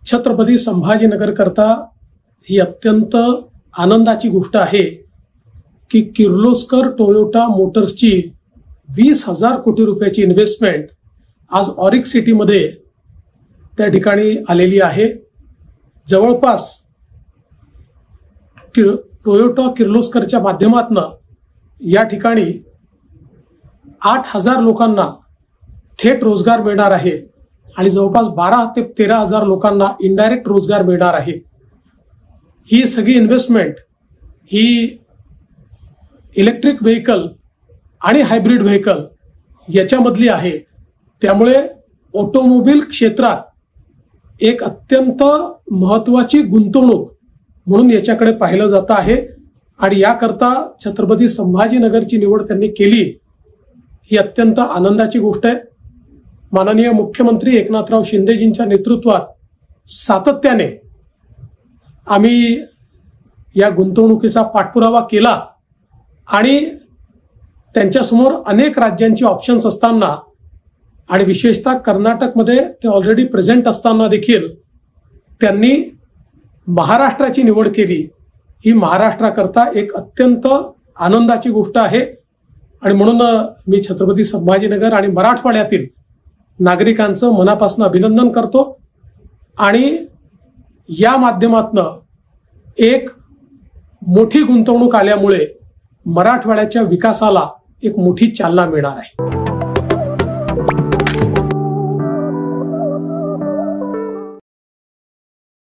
छत्रपती संभाजीनगर करता ही अत्यंत आनंदाची गोष्ट आहे की किर्लोस्कर टोयोटा मोटर्सची 20,000 कोटी रुपयाची इन्व्हेस्टमेंट आज ऑरिक सिटीमध्ये त्या ठिकाणी आलेली आहे। जवळपास टोयोटा किर्लोस्करच्या माध्यमातून या ठिकाणी 8,000 लोकांना थेट रोजगार मिळणार आहे आणि जवळपास 12 ते 13,000 लोकांना इनडायरेक्ट रोजगार मिळणार आहे। ही सगळी इन्व्हेस्टमेंट ही इलेक्ट्रिक व्हेकल आणि हायब्रिड व्हेकल याच्यामधली आहे। त्यामुळे ऑटोमोबाईल क्षेत्रात एक अत्यंत महत्त्वाची गुंतवणूक म्हणून याच्याकडे पाहिलं जात आहे आणि याकरता छत्रपती संभाजीनगरची निवड त्यांनी केली ही अत्यंत आनंदाची गोष्ट आहे। माननीय मुख्यमंत्री एकनाथराव शिंदेजींच्या नेतृत्वात सातत्याने आम्ही या गुंतवणुकीचा पाठपुरावा केला आणि त्यांच्यासमोर अनेक राज्यांची ऑप्शन्स असताना आणि विशेषतः कर्नाटकमध्ये ते ऑलरेडी प्रेझेंट असताना देखील त्यांनी महाराष्ट्राची निवड केली। ही महाराष्ट्राकरता एक अत्यंत आनंदाची गोष्ट आहे आणि म्हणून मी छत्रपती संभाजीनगर आणि मराठवाड्यातील नागरिकांचं मनापासून अभिनंदन करतो आणि या माध्यमातून एक मोठी गुंतवणूक आल्यामुळे मराठवाड्याच्या विकासाला एक मोठी चालना मिळणार आहे।